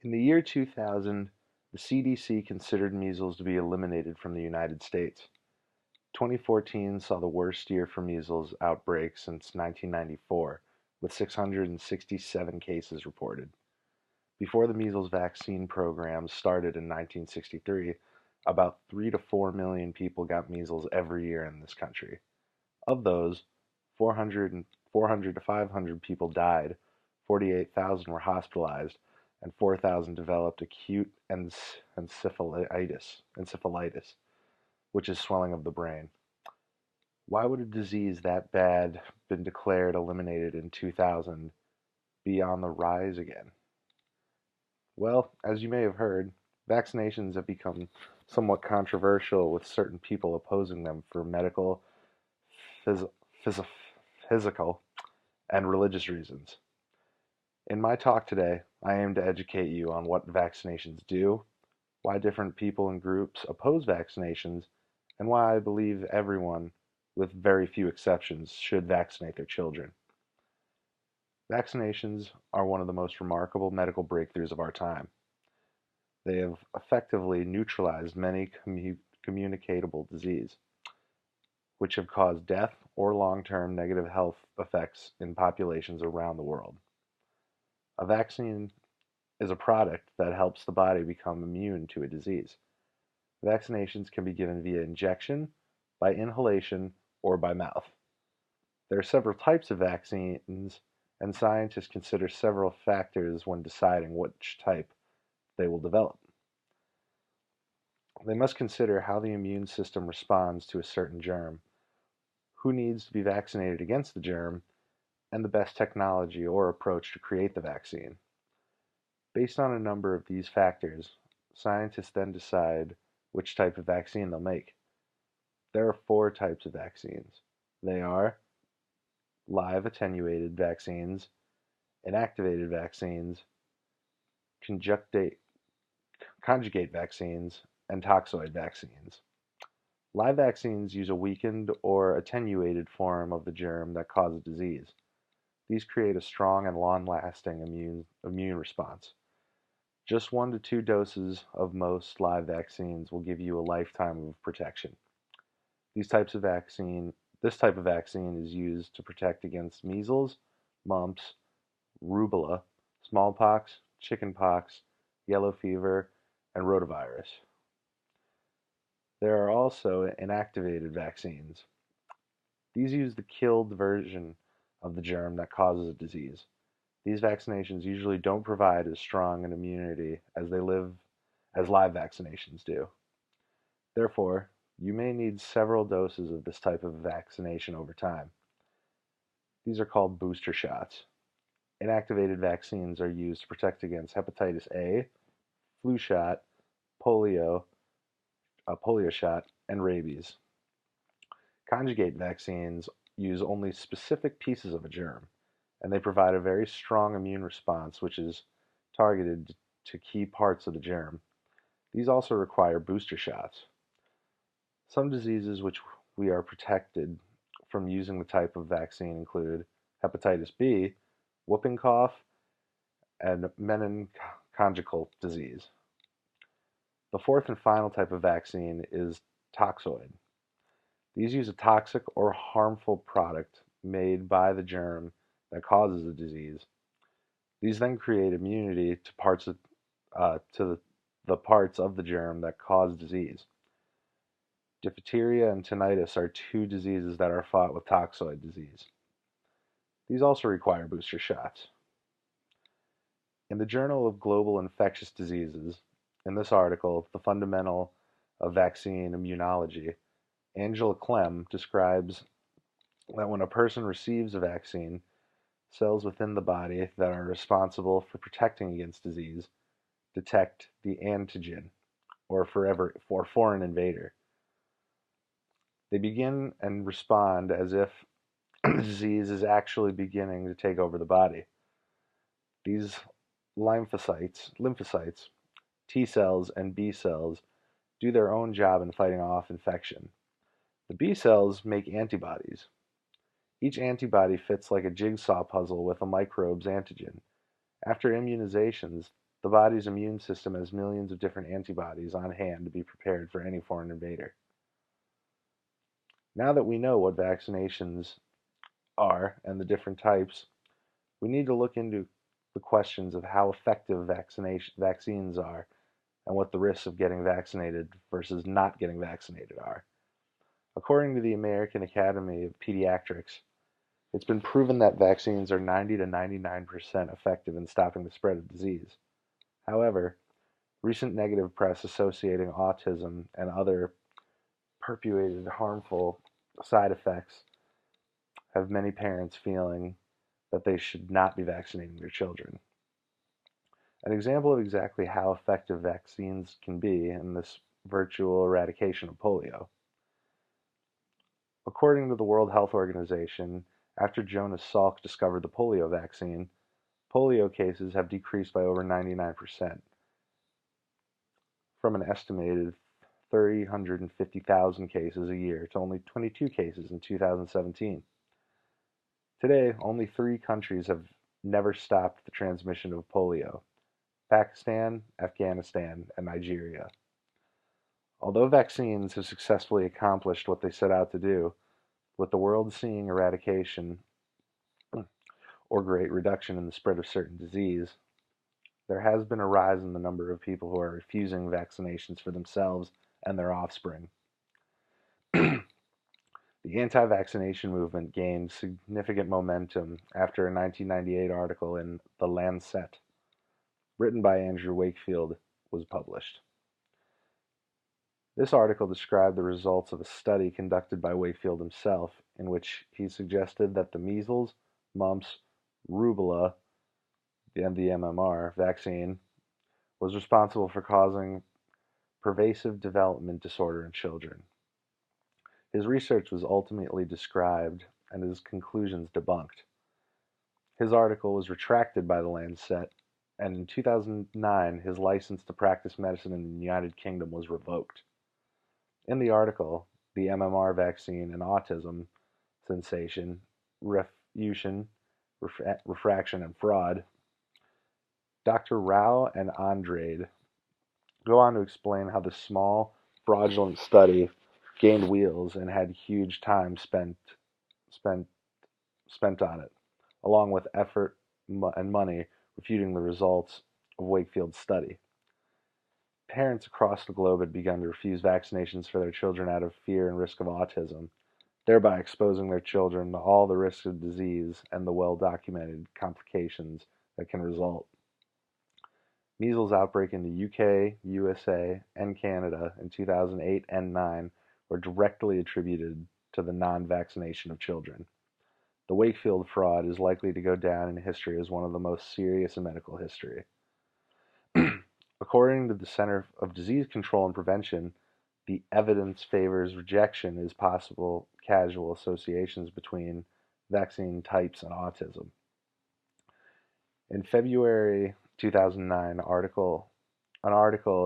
In the year 2000, the CDC considered measles to be eliminated from the United States. 2014 saw the worst year for measles outbreaks since 1994, with 667 cases reported. Before the measles vaccine program started in 1963, about 3 to 4 million people got measles every year in this country. Of those, 400 to 500 people died, 48,000 were hospitalized, and 4,000 developed acute encephalitis, which is swelling of the brain. Why would a disease that bad been declared eliminated in 2000 be on the rise again? Well, as you may have heard, vaccinations have become somewhat controversial with certain people opposing them for medical, phys- phys- physical, and religious reasons. In my talk today, I aim to educate you on what vaccinations do, why different people and groups oppose vaccinations, and why I believe everyone, with very few exceptions, should vaccinate their children. Vaccinations are one of the most remarkable medical breakthroughs of our time. They have effectively neutralized many communicable disease, which have caused death or long-term negative health effects in populations around the world. A vaccine is a product that helps the body become immune to a disease. Vaccinations can be given via injection, by inhalation, or by mouth. There are several types of vaccines, and scientists consider several factors when deciding which type they will develop. They must consider how the immune system responds to a certain germ, who needs to be vaccinated against the germ, and the best technology or approach to create the vaccine. Based on a number of these factors, scientists then decide which type of vaccine they'll make. There are four types of vaccines. They are live attenuated vaccines, inactivated vaccines, conjugate vaccines, and toxoid vaccines. Live vaccines use a weakened or attenuated form of the germ that causes disease. These create a strong and long-lasting immune response. Just 1 to 2 doses of most live vaccines will give you a lifetime of protection. These types of vaccine, this type of vaccine is used to protect against measles, mumps, rubella, smallpox, chickenpox, yellow fever, and rotavirus. There are also inactivated vaccines. These use the killed version of the germ that causes a disease. These vaccinations usually don't provide as strong an immunity as live vaccinations do. Therefore, you may need several doses of this type of vaccination over time. These are called booster shots. Inactivated vaccines are used to protect against hepatitis A, flu shot, polio, a polio shot, and rabies. Conjugate vaccines use only specific pieces of a germ, and they provide a very strong immune response which is targeted to key parts of the germ. These also require booster shots. Some diseases which we are protected from using the type of vaccine include hepatitis B, whooping cough, and meningococcal disease. The fourth and final type of vaccine is toxoid. These use a toxic or harmful product made by the germ that causes the disease. These then create immunity to the parts of the germ that cause disease. Diphtheria and tinnitus are two diseases that are fought with toxoid disease. These also require booster shots. In the Journal of Global Infectious Diseases, in this article, The Fundamental of Vaccine Immunology, Angela Clem describes that when a person receives a vaccine, cells within the body that are responsible for protecting against disease detect the antigen, or foreign invader. They begin and respond as if the disease is actually beginning to take over the body. These lymphocytes, T cells, and B cells do their own job in fighting off infection. The B cells make antibodies. Each antibody fits like a jigsaw puzzle with a microbe's antigen. After immunizations, The body's immune system has millions of different antibodies on hand to be prepared for any foreign invader. Now that we know what vaccinations are and the different types, we need to look into the questions of how effective vaccines are and what the risks of getting vaccinated versus not getting vaccinated are. According to the American Academy of Pediatrics, it's been proven that vaccines are 90 to 99% effective in stopping the spread of disease. However, recent negative press associating autism and other perpetuated harmful side effects have many parents feeling that they should not be vaccinating their children. An example of exactly how effective vaccines can be in this virtual eradication of polio. According to the World Health Organization, after Jonas Salk discovered the polio vaccine, polio cases have decreased by over 99%, from an estimated 350,000 cases a year to only 22 cases in 2017. Today, only 3 countries have never stopped the transmission of polio: Pakistan, Afghanistan, and Nigeria. Although vaccines have successfully accomplished what they set out to do, with the world seeing eradication or great reduction in the spread of certain disease, there has been a rise in the number of people who are refusing vaccinations for themselves and their offspring. The anti-vaccination movement gained significant momentum after a 1998 article in The Lancet, written by Andrew Wakefield, was published. This article described the results of a study conducted by Wakefield himself, in which he suggested that the measles, mumps, rubella, and the MMR vaccine was responsible for causing pervasive development disorder in children. His research was ultimately described and his conclusions debunked. His article was retracted by the Lancet, and in 2009 his license to practice medicine in the United Kingdom was revoked. In the article, The MMR Vaccine and Autism Sensation, Refutation, Refraction, and Fraud, Dr. Rao and Andrade go on to explain how the small, fraudulent study gained wheels and had huge time spent on it, along with effort and money refuting the results of Wakefield's study. Parents across the globe had begun to refuse vaccinations for their children out of fear and risk of autism, thereby exposing their children to all the risks of disease and the well-documented complications that can result. Measles outbreak in the UK, USA, and Canada in 2008 and 9 were directly attributed to the non-vaccination of children. The Wakefield fraud is likely to go down in history as one of the most serious in medical history. According to the Center of Disease Control and Prevention, the evidence favors rejection as possible causal associations between vaccine types and autism. In February 2009 an article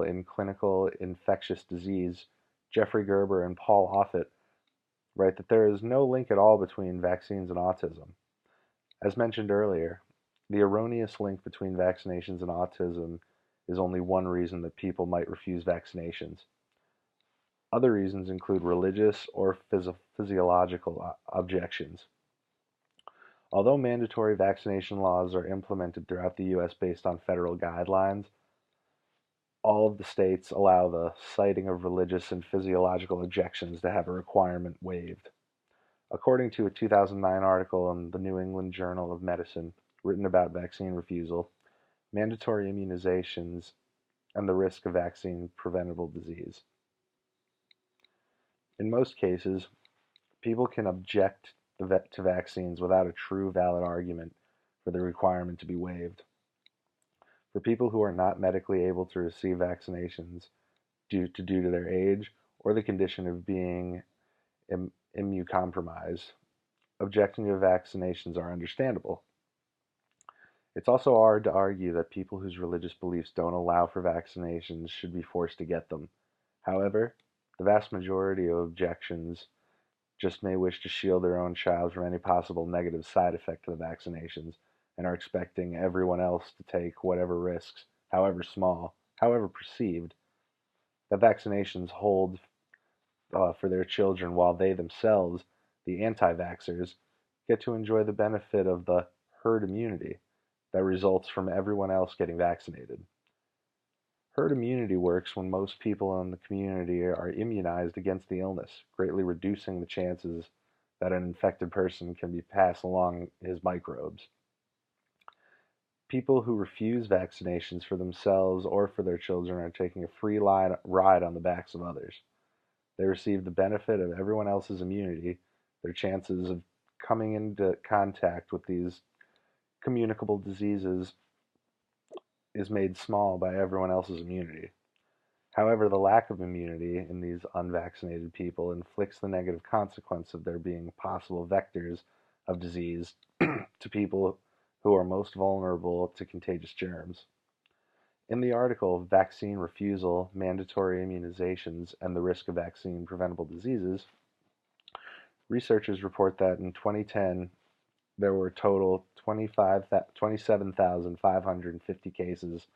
in Clinical Infectious Disease, Jeffrey Gerber and Paul Offit write that there is no link at all between vaccines and autism. As mentioned earlier, the erroneous link between vaccinations and autism is only one reason that people might refuse vaccinations. Other reasons include religious or physiological objections. Although mandatory vaccination laws are implemented throughout the U.S. based on federal guidelines, all of the states allow the citing of religious and physiological objections to have a requirement waived. According to a 2009 article in the New England Journal of Medicine written about vaccine refusal, mandatory immunizations, and the risk of vaccine preventable disease. In most cases, people can object to vaccines without a true valid argument for the requirement to be waived. For people who are not medically able to receive vaccinations due to their age or the condition of being immunocompromised, objecting to vaccinations are understandable. It's also hard to argue that people whose religious beliefs don't allow for vaccinations should be forced to get them. However, the vast majority of objections just may wish to shield their own child from any possible negative side effect to the vaccinations and are expecting everyone else to take whatever risks however small, however perceived, that vaccinations hold for their children while they themselves, the anti-vaxxers, get to enjoy the benefit of the herd immunity that results from everyone else getting vaccinated. Herd immunity works when most people in the community are immunized against the illness, greatly reducing the chances that an infected person can be passed along his microbes. People who refuse vaccinations for themselves or for their children are taking a free ride on the backs of others. They receive the benefit of everyone else's immunity. Their chances of coming into contact with these communicable diseases is made small by everyone else's immunity. However, the lack of immunity in these unvaccinated people inflicts the negative consequence of there being possible vectors of disease to people who are most vulnerable to contagious germs. In the article, Vaccine Refusal, Mandatory Immunizations, and the Risk of Vaccine Preventable Diseases, researchers report that in 2010, there were a total 27,550 cases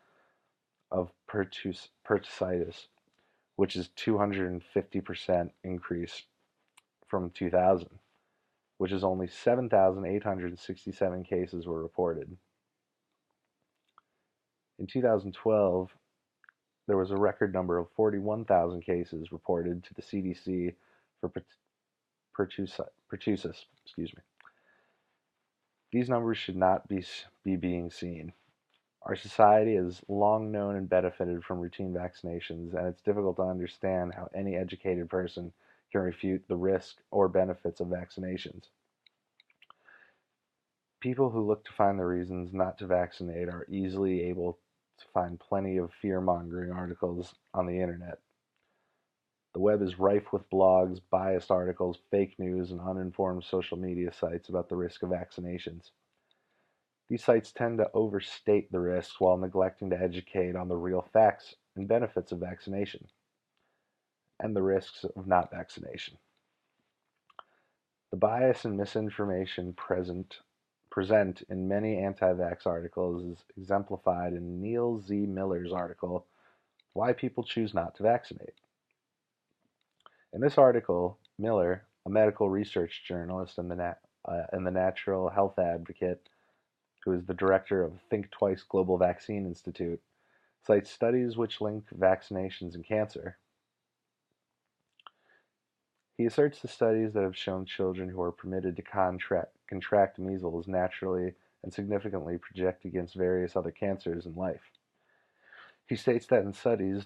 of pertussitis, which is 250% increase from 2000, which is only 7,867 cases were reported. In 2012, there was a record number of 41,000 cases reported to the CDC for pertussis. These numbers should not be being seen. Our society has long known and benefited from routine vaccinations, and it's difficult to understand how any educated person can refute the risk or benefits of vaccinations. People who look to find the reasons not to vaccinate are easily able to find plenty of fear-mongering articles on the internet. The web is rife with blogs, biased articles, fake news, and uninformed social media sites about the risk of vaccinations. These sites tend to overstate the risks while neglecting to educate on the real facts and benefits of vaccination and the risks of not vaccination. The bias and misinformation present in many anti-vax articles is exemplified in Neil Z. Miller's article, Why People Choose Not to Vaccinate. In this article, Miller, a medical research journalist and the Natural Health Advocate, who is the director of Think Twice Global Vaccine Institute, cites studies which link vaccinations and cancer. He asserts the studies that have shown children who are permitted to contract measles naturally and significantly protect against various other cancers in life. He states that in studies,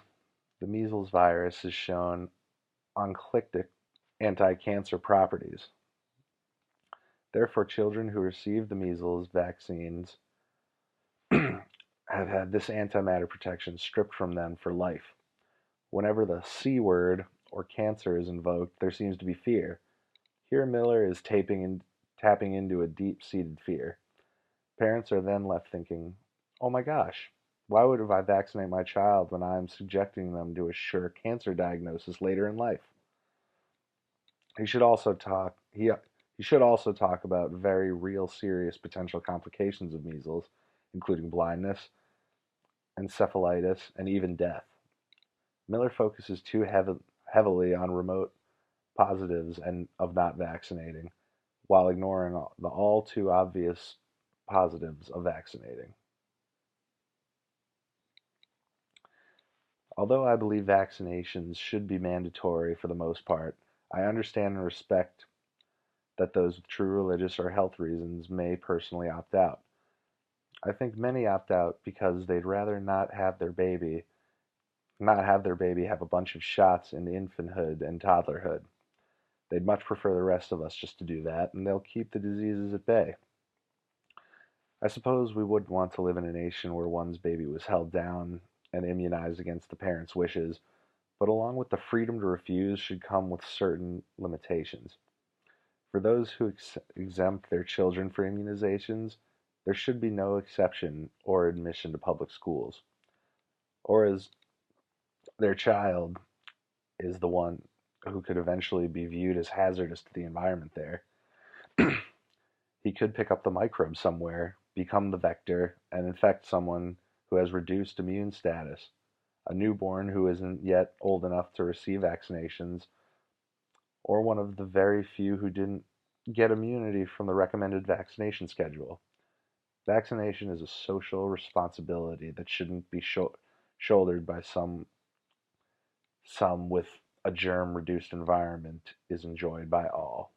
the measles virus is shown onclytic anti-cancer properties. Therefore, children who receive the measles vaccines have had this antimatter protection stripped from them for life. Whenever the C word or cancer is invoked, there seems to be fear. Here Miller is tapping into a deep-seated fear. Parents are then left thinking, oh my gosh, why would I vaccinate my child when I'm subjecting them to a sure cancer diagnosis later in life? He should also talk about very real serious potential complications of measles, including blindness, encephalitis, and even death. Miller focuses too heavily on remote positives and of not vaccinating, while ignoring the all too obvious positives of vaccinating. Although I believe vaccinations should be mandatory for the most part, I understand and respect that those with true religious or health reasons may personally opt out. I think many opt out because they'd rather not have their baby have a bunch of shots in infanthood and toddlerhood. They'd much prefer the rest of us just to do that, and they'll keep the diseases at bay. I suppose we wouldn't want to live in a nation where one's baby was held down and immunized against the parents' wishes, but along with the freedom to refuse should come with certain limitations. For those who exempt their children for immunizations, there should be no exception or admission to public schools. Or as their child is the one who could eventually be viewed as hazardous to the environment there. He could pick up the microbe somewhere, become the vector, and infect someone who has reduced immune status, a newborn who isn't yet old enough to receive vaccinations, or one of the very few who didn't get immunity from the recommended vaccination schedule. Vaccination is a social responsibility that shouldn't be shouldered by some with a germ reduced environment is enjoyed by all.